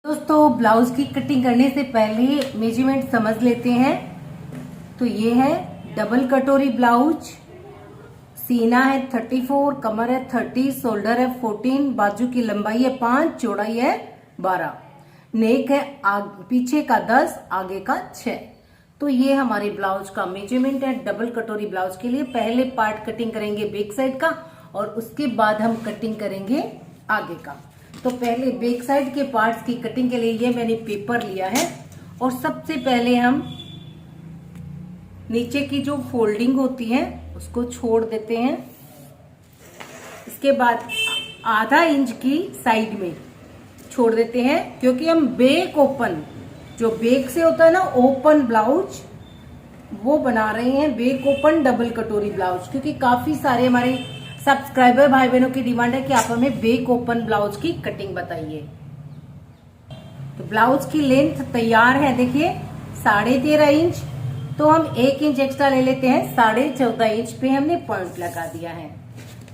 दोस्तों ब्लाउज की कटिंग करने से पहले मेजरमेंट समझ लेते हैं। तो ये है डबल कटोरी ब्लाउज। सीना है 34, कमर है 30, शोल्डर है 14, बाजू की लंबाई है 5, चौड़ाई है 12, नेक है पीछे का 10, आगे का 6। तो ये हमारे ब्लाउज का मेजरमेंट है। डबल कटोरी ब्लाउज के लिए पहले पार्ट कटिंग करेंगे बैक साइड का और उसके बाद हम कटिंग करेंगे आगे का। तो पहले बैक साइड के पार्ट्स की कटिंग के लिए ये मैंने पेपर लिया है और सबसे पहले हम नीचे की जो फोल्डिंग होती है उसको छोड़ देते हैं। इसके बाद आधा इंच की साइड में छोड़ देते हैं, क्योंकि हम बैक ओपन, जो बैक से होता है ना ओपन ब्लाउज, वो बना रहे हैं बैक ओपन डबल कटोरी ब्लाउज। क्योंकि काफी सारे हमारे सब्सक्राइबर भाई बहनों की डिमांड है कि आप हमें बैक ओपन ब्लाउज की कटिंग बताइए। तो ब्लाउज की लेंथ तैयार है, देखिए 13.5 इंच। तो हम 1 इंच एक्स्ट्रा ले लेते हैं। 14.5 इंच पे हमने पॉइंट लगा दिया है।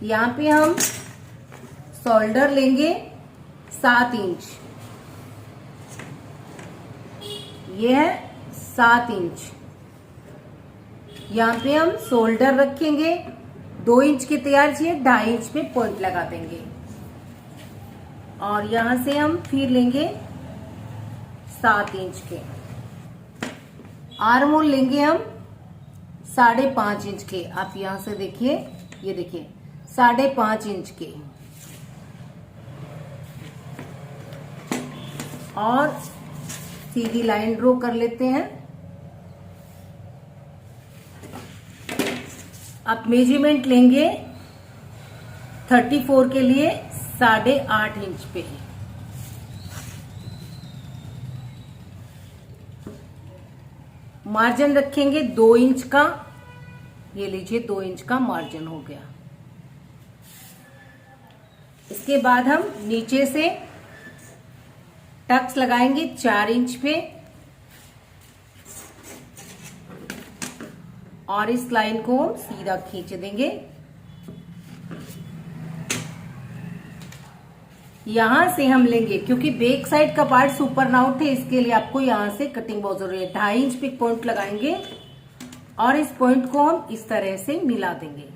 यहाँ पे हम शोल्डर लेंगे 7 इंच, ये है 7 इंच। यहाँ पे हम शोल्डर रखेंगे 2 इंच की तैयार चाहिए, 2.5 इंच पे पॉइंट लगा देंगे। और यहां से हम फिर लेंगे 7 इंच के। आर्म होल लेंगे हम 5.5 इंच के। आप यहां से देखिए, ये देखिए 5.5 इंच के। और सीधी लाइन ड्रॉ कर लेते हैं। आप मेजरमेंट लेंगे 34 के लिए 8.5 इंच पे। मार्जिन रखेंगे 2 इंच का। ये लीजिए 2 इंच का मार्जिन हो गया। इसके बाद हम नीचे से टक्स लगाएंगे 4 इंच पे और इस लाइन को हम सीधा खींच देंगे। यहां से हम लेंगे, क्योंकि बैक साइड का पार्ट सुपर नाउट है, इसके लिए आपको यहां से कटिंग बहुत जरूरी है। 2.5 इंच पे पॉइंट लगाएंगे और इस पॉइंट को हम इस तरह से मिला देंगे।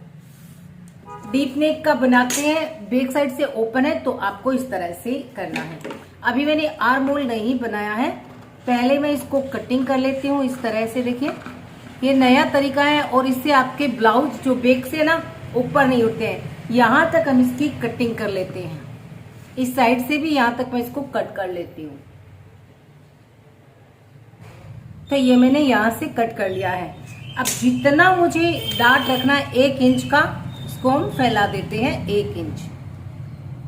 डीप नेक का बनाते हैं, बैक साइड से ओपन है तो आपको इस तरह से करना है। अभी मैंने आर्म होल नहीं बनाया है, पहले मैं इसको कटिंग कर लेती हूँ इस तरह से। देखिए ये नया तरीका है और इससे आपके ब्लाउज जो बैक से ना ऊपर नहीं उठते हैं। यहां तक हम इसकी कटिंग कर लेते हैं, इस साइड से भी यहां तक मैं इसको कट कर लेती हूँ। तो ये मैंने यहां से कट कर लिया है। अब जितना मुझे डार्ट रखना है 1 इंच का, इसको हम फैला देते हैं 1 इंच।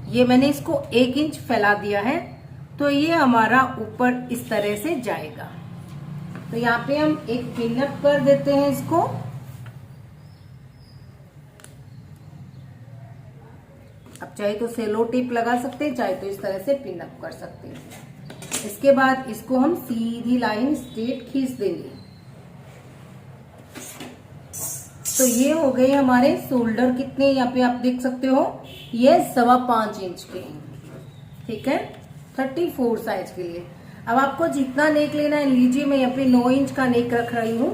ये मैंने इसको 1 इंच फैला दिया है। तो ये हमारा ऊपर इस तरह से जाएगा। तो यहाँ पे हम एक पिन अप कर देते हैं इसको। अब चाहे तो सेलो टेप लगा सकते हैं, चाहे तो इस तरह से पिन अप कर सकते हैं। इसके बाद इसको हम सीधी लाइन स्ट्रेट खींच देंगे। तो ये हो गए हमारे शोल्डर। कितने यहाँ पे आप देख सकते हो, ये 5.25 इंच के, ठीक है, 34 साइज के लिए। अब आपको जितना नेक लेना है लीजिए। मैं यहाँ पे 9 इंच का नेक रख रही हूं।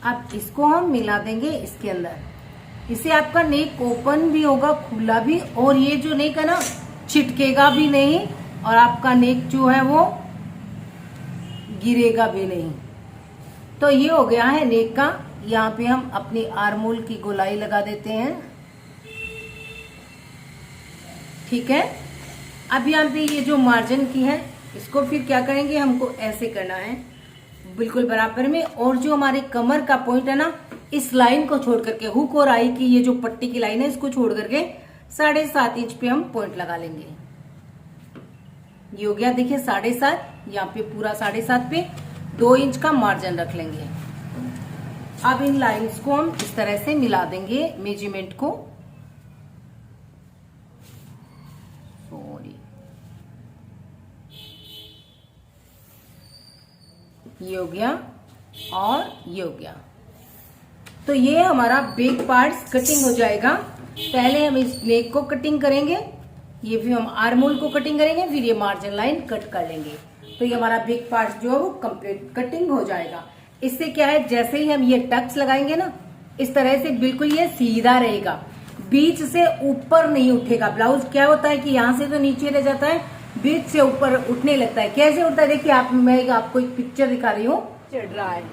अब इसको हम मिला देंगे इसके अंदर। इससे आपका नेक ओपन भी होगा, खुला भी, और ये जो नेक है ना छिटकेगा भी नहीं और आपका नेक जो है वो गिरेगा भी नहीं। तो ये हो गया है नेक का। यहाँ पे हम अपनी आर्म होल की गोलाई लगा देते हैं, ठीक है। अब यहाँ पे ये जो मार्जिन की है इसको फिर क्या करेंगे, हमको ऐसे करना है बिल्कुल बराबर में। और जो हमारे कमर का पॉइंट है ना, इस लाइन को छोड़ करके, हुक और आई की ये जो पट्टी की लाइन है इसको छोड़ करके 7.5 इंच पे हम पॉइंट लगा लेंगे। ये हो गया, देखिए 7.5। यहाँ पे पूरा 7.5 पे 2 इंच का मार्जिन रख लेंगे। अब इन लाइंस को हम इस तरह से मिला देंगे मेजरमेंट को। सॉरी, ये हो गया और ये हो गया। तो ये हमारा बैक पार्ट्स कटिंग हो जाएगा। पहले हम इस नेक को कटिंग करेंगे, ये भी हम आर्म होल को कटिंग करेंगे, फिर ये मार्जिन लाइन कट कर लेंगे। तो ये हमारा बैक पार्ट जो है वो कंप्लीट कटिंग हो जाएगा। इससे क्या है, जैसे ही हम ये टक्स लगाएंगे ना, इस तरह से बिल्कुल ये सीधा रहेगा, बीच से ऊपर नहीं उठेगा। ब्लाउज क्या होता है कि यहाँ से तो नीचे रह जाता है, बीच से ऊपर उठने लगता है। कैसे उठता है देखिए, मैं आपको एक पिक्चर दिखा रही हूँ। चढ़ रहा है,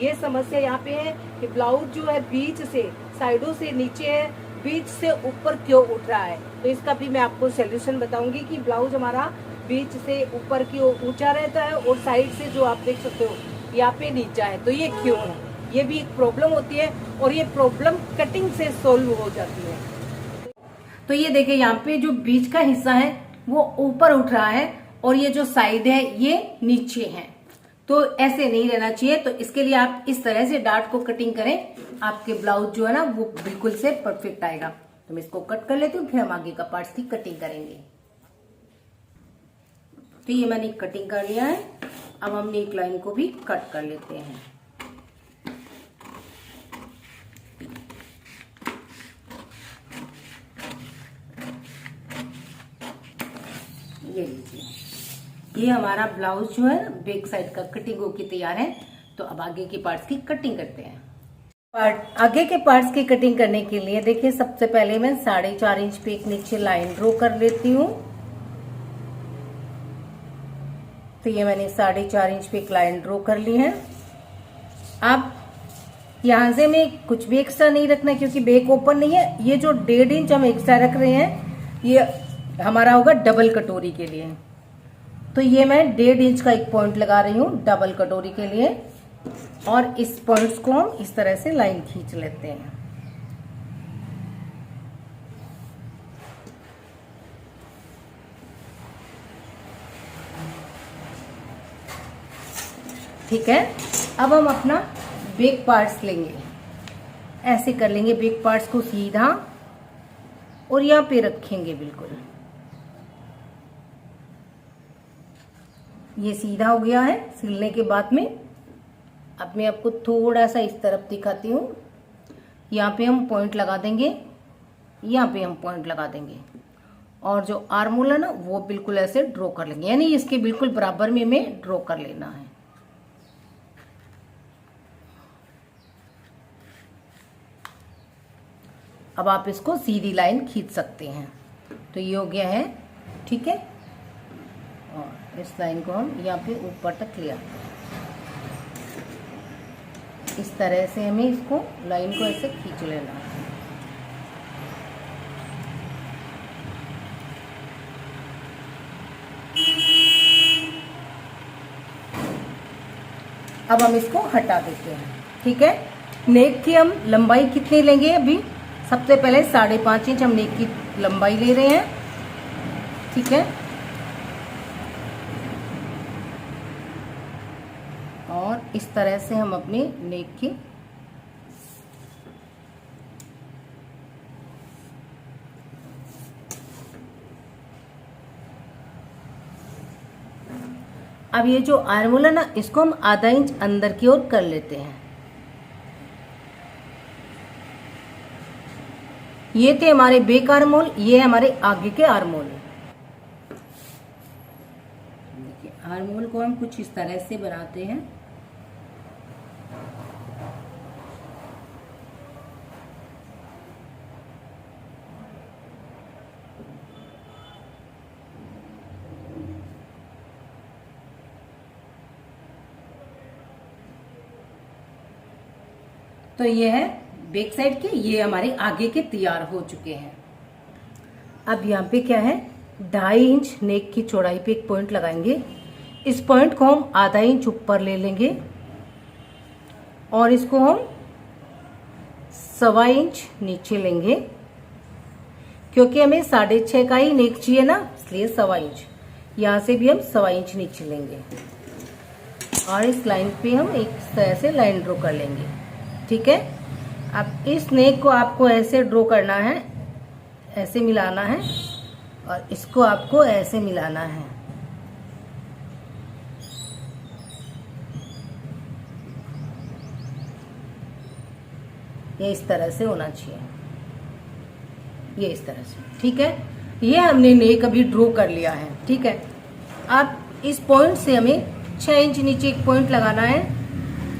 ये समस्या यहाँ पे है कि ब्लाउज जो है बीच से, साइडों से नीचे है, बीच से ऊपर क्यों उठ रहा है। तो इसका भी मैं आपको सोल्यूशन बताऊंगी कि ब्लाउज हमारा बीच से ऊपर की ओर ऊंचा रहता है और साइड से जो आप देख सकते हो यहाँ पे नीचा है, तो ये क्यों है। ये भी एक प्रॉब्लम होती है और ये प्रॉब्लम कटिंग से सोल्व हो जाती है। तो ये देखिए, यहाँ पे जो बीच का हिस्सा है वो ऊपर उठ रहा है और ये जो साइड है ये नीचे है। तो ऐसे नहीं रहना चाहिए। तो इसके लिए आप इस तरह से डार्ट को कटिंग करें, आपके ब्लाउज जो है ना वो बिल्कुल से परफेक्ट आएगा। तो मैं इसको कट कर लेती हूँ, फिर हम आगे का पार्ट्स की कटिंग करेंगे। तो ये मैंने कटिंग कर लिया है। अब हम नेक लाइन को भी कट कर लेते हैं। ये लीजिए, ये हमारा ब्लाउज जो है बैक साइड का कटिंग होके तैयार है। तो अब आगे के पार्ट्स की कटिंग करते हैं। आगे के पार्ट्स की कटिंग करने के लिए देखिए, सबसे पहले मैं 4.5 इंच पे एक नीचे लाइन ड्रॉ कर लेती हूँ। तो ये मैंने 4.5 इंच पे एक लाइन ड्रॉ कर ली है। अब यहाँ से मैं कुछ भी एक्स्ट्रा नहीं रखना क्योंकि बैक ओपन नहीं है। ये जो 1.5 इंच हम एक्स्ट्रा रख रहे हैं ये हमारा होगा डबल कटोरी के लिए। तो ये मैं 1.5 इंच का एक पॉइंट लगा रही हूँ डबल कटोरी के लिए, और इस पॉइंट्स को हम इस तरह से लाइन खींच लेते हैं। ठीक है, अब हम अपना बैक पार्ट्स लेंगे, ऐसे कर लेंगे बैक पार्ट्स को सीधा और यहाँ पे रखेंगे बिल्कुल। ये सीधा हो गया है सिलने के बाद में। अब मैं आपको थोड़ा सा इस तरफ दिखाती हूँ। यहाँ पे हम पॉइंट लगा देंगे, यहाँ पे हम पॉइंट लगा देंगे, और जो आर्म होल है ना वो बिल्कुल ऐसे ड्रॉ कर लेंगे, यानी इसके बिल्कुल बराबर में हमें ड्रॉ कर लेना है। अब आप इसको सीधी लाइन खींच सकते हैं। तो ये हो गया है, ठीक है। और इस लाइन को हम यहाँ पे ऊपर तक ले आते हैं। इस तरह से हमें इसको लाइन को ऐसे खींच लेना है। अब हम इसको हटा देते हैं, ठीक है। नेक की हम लंबाई कितनी लेंगे अभी, सबसे पहले 5.5 इंच हम नेक की लंबाई ले रहे हैं, ठीक है। और इस तरह से हम अपनी नेक की अब ये जो आर्म होल है ना इसको हम आधा इंच अंदर की ओर कर लेते हैं। ये थे हमारे बैक आर्म होल, ये हमारे आगे के आर्म होल। देखिए आर्म होल को हम कुछ इस तरह से बनाते हैं। तो ये है बैक साइड के, ये हमारे आगे के तैयार हो चुके हैं। अब यहाँ पे क्या है, 2.5 इंच नेक की चौड़ाई पे एक पॉइंट लगाएंगे। इस पॉइंट को हम आधा इंच ऊपर ले लेंगे और इसको हम 1.25 इंच नीचे लेंगे, क्योंकि हमें 6.5 का ही नेक चाहिए ना, इसलिए 1.25 इंच। यहाँ से भी हम 1.25 इंच नीचे लेंगे और इस लाइन पे हम एक तरह से लाइन ड्रॉ कर लेंगे, ठीक है। अब इस नेक को आपको ऐसे ड्रॉ करना है, ऐसे मिलाना है, और इसको आपको ऐसे मिलाना है। ये इस तरह से होना चाहिए, ये इस तरह से, ठीक है। ये हमने नेक अभी ड्रॉ कर लिया है, ठीक है। अब इस पॉइंट से हमें 6 इंच नीचे एक पॉइंट लगाना है।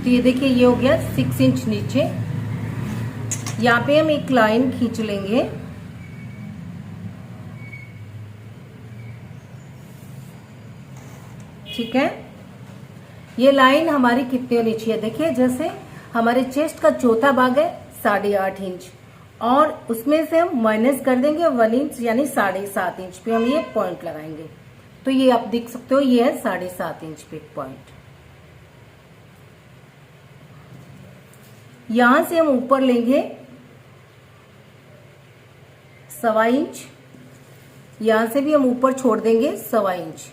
तो ये देखिए ये हो गया 6 इंच नीचे। यहाँ पे हम एक लाइन खींच लेंगे, ठीक है। ये लाइन हमारी कितनी होनी चाहिए, देखिए जैसे हमारे चेस्ट का चौथा भाग है 8.5 इंच, और उसमें से हम माइनस कर देंगे 1 इंच, यानी 7.5 इंच पे हम ये पॉइंट लगाएंगे। तो ये आप देख सकते हो, ये है 7.5 इंच पे पॉइंट। यहां से हम ऊपर लेंगे 1.25 इंच, यहां से भी हम ऊपर छोड़ देंगे 1.25 इंच,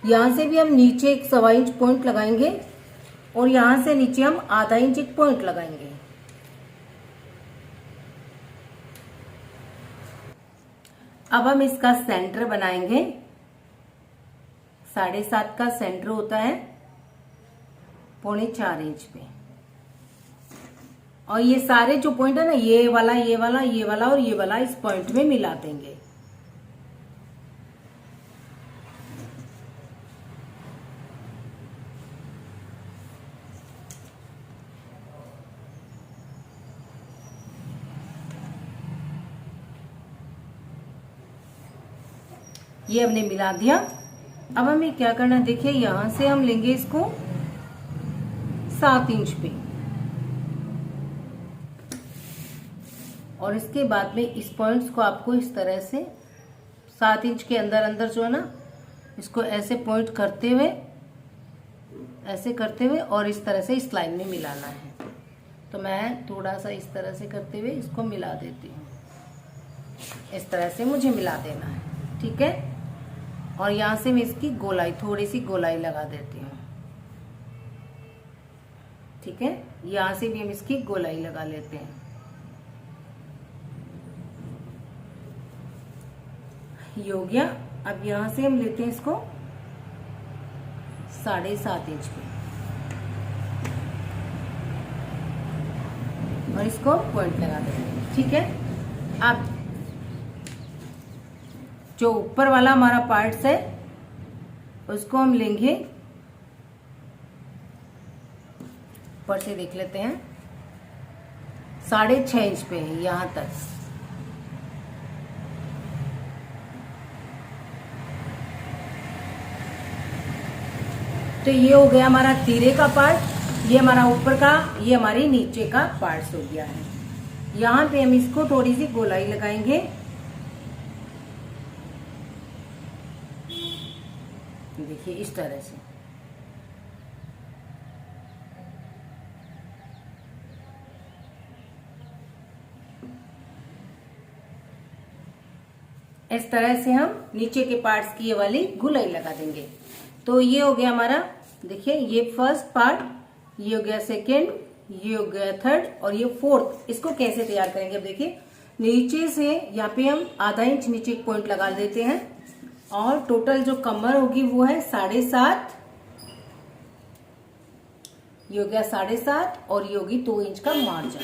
यहां से भी हम नीचे एक 1.25 इंच पॉइंट लगाएंगे, और यहां से नीचे हम ½ इंच एक पॉइंट लगाएंगे। अब हम इसका सेंटर बनाएंगे। 7.5 का सेंटर होता है 3.25 इंच पे, और ये सारे जो पॉइंट है ना, ये वाला, ये वाला, ये वाला और ये वाला, इस पॉइंट में मिला देंगे। ये हमने मिला दिया। अब हमें क्या करना है, देखिए यहां से हम लेंगे इसको 7 इंच पे, और इसके बाद में इस पॉइंट्स को आपको इस तरह से 7 इंच के अंदर अंदर जो है ना, इसको ऐसे पॉइंट करते हुए, ऐसे करते हुए और इस तरह से इस लाइन में मिलाना है। तो मैं थोड़ा सा इस तरह से करते हुए इसको मिला देती हूँ, इस तरह से मुझे मिला देना है, ठीक है। और यहाँ से मैं इसकी गोलाई, थोड़ी सी गोलाई लगा देती हूँ, ठीक है। यहाँ से भी हम इसकी गोलाई लगा लेते हैं। ये हो गया। अब यहाँ से हम लेते हैं इसको 7.5 इंच पे, और इसको पॉइंट लगा देते हैं, ठीक है। अब जो ऊपर वाला हमारा पार्ट्स है उसको हम लेंगे, ऊपर से देख लेते हैं, 6.5 इंच पे है यहां तक। तो ये हो गया हमारा तीरे का पार्ट, ये हमारा ऊपर का, ये हमारी नीचे का पार्ट हो गया है। यहाँ पे हम इसको थोड़ी सी गोलाई लगाएंगे, देखिए इस तरह से। इस तरह से हम नीचे के पार्ट्स की ये वाली गोलाई लगा देंगे। तो ये हो गया हमारा, देखिए ये फर्स्ट पार्ट, ये हो गया सेकेंड, ये हो गया थर्ड, और ये फोर्थ। इसको कैसे तैयार करेंगे, अब देखिए नीचे से यहाँ पे हम ½ इंच नीचे एक पॉइंट लगा देते हैं, और टोटल जो कमर होगी वो है 7.5, ये हो गया 7.5, और ये होगी 2 इंच का मार्जिन।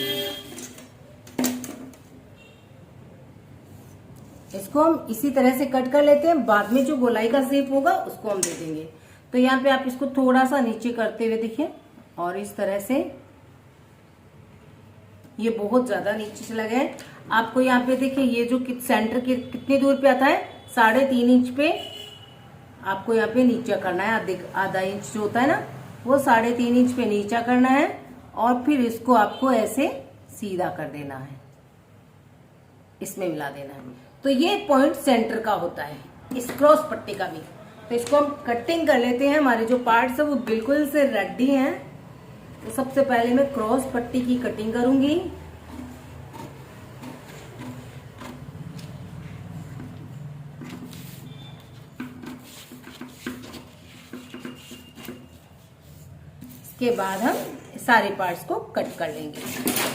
इसको हम इसी तरह से कट कर लेते हैं, बाद में जो गोलाई का शेप होगा उसको हम दे देंगे। तो यहाँ पे आप इसको थोड़ा सा नीचे करते हुए देखिए, और इस तरह से, ये बहुत ज्यादा नीचे चला गया है। आपको यहाँ पे देखिए ये जो सेंटर के कितनी दूर पे आता है, 3.5 इंच पे आपको यहाँ पे नीचा करना है। ½ इंच जो होता है ना, वो 3.5 इंच पे नीचा करना है, और फिर इसको आपको ऐसे सीधा कर देना है, इसमें मिला देना है। तो ये पॉइंट सेंटर का होता है, इस क्रॉस पट्टी का भी। तो इसको हम कटिंग कर लेते हैं। हमारे जो पार्ट्स है वो बिल्कुल से रेडी हैं। तो सबसे पहले मैं क्रॉस पट्टी की कटिंग करूंगी। इसके बाद हम सारे पार्ट्स को कट कर लेंगे।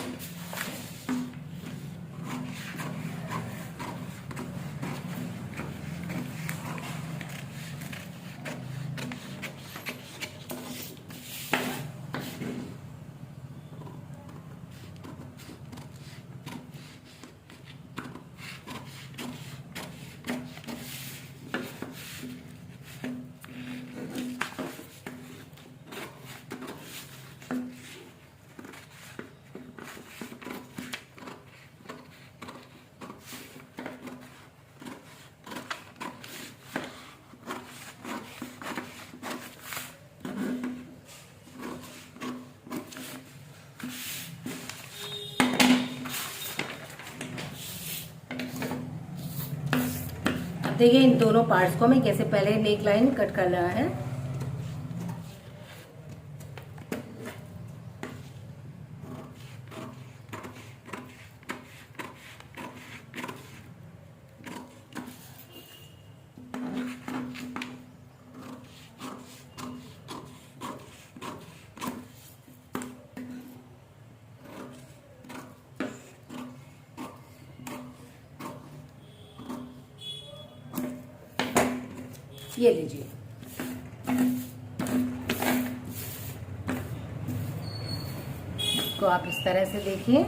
अब देखिए इन दोनों पार्ट्स को मैं कैसे पहले नेक लाइन कट कर रहा है। ये लीजिए, इसको आप इस तरह से देखिए।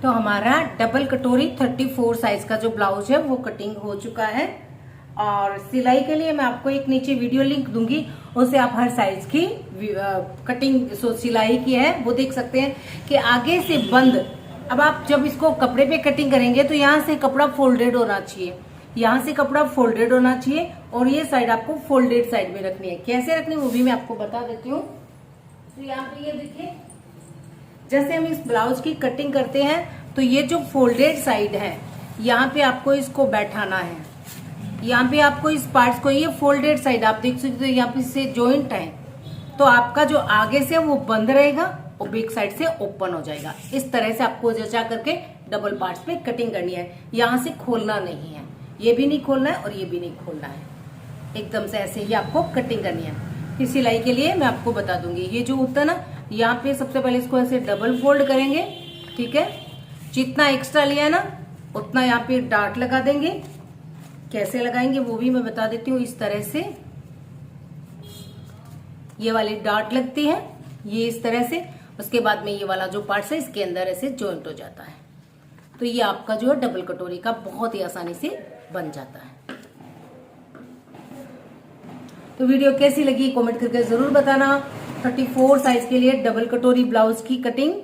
तो हमारा डबल कटोरी 34 साइज का जो ब्लाउज है वो कटिंग हो चुका है। और सिलाई के लिए मैं आपको एक नीचे वीडियो लिंक दूंगी, उससे आप हर साइज की कटिंग सिलाई की है वो देख सकते हैं कि आगे से बंद। अब आप जब इसको कपड़े पे कटिंग करेंगे तो यहाँ से कपड़ा फोल्डेड होना चाहिए, यहाँ से कपड़ा फोल्डेड होना चाहिए, और ये साइड आपको फोल्डेड साइड में रखनी है। कैसे रखनी है वो भी मैं आपको बता देती हूँ। तो यहाँ पे ये देखिए, जैसे हम इस ब्लाउज की कटिंग करते हैं तो ये जो फोल्डेड साइड है यहाँ पे आपको इसको बैठाना है। यहाँ पे आपको इस पार्ट्स को, ये फोल्डेड साइड आप देख सकते हो, यहाँ पे से जॉइंट है, तो आपका जो आगे से वो बंद रहेगा और बैक साइड से ओपन हो जाएगा। इस तरह से आपको जचा करके डबल पार्ट्स पे कटिंग करनी है। यहाँ से खोलना नहीं है, ये भी नहीं खोलना है और ये भी नहीं खोलना है, एकदम से ऐसे ही आपको कटिंग करनी है। फिर सिलाई के लिए मैं आपको बता दूंगी। ये जो होता है ना, यहाँ पे सबसे पहले इसको ऐसे डबल फोल्ड करेंगे, ठीक है। जितना एक्स्ट्रा लिया है ना उतना यहाँ पे डार्ट लगा देंगे। कैसे लगाएंगे वो भी मैं बता देती हूँ। इस तरह से ये वाली डार्ट लगती है, ये इस तरह से। उसके बाद में ये वाला जो पार्ट है इसके अंदर ऐसे जॉइंट हो जाता है। तो ये आपका जो है डबल कटोरी का बहुत ही आसानी से बन जाता है। तो वीडियो कैसी लगी कमेंट करके जरूर बताना। 34 साइज के लिए डबल कटोरी ब्लाउज की कटिंग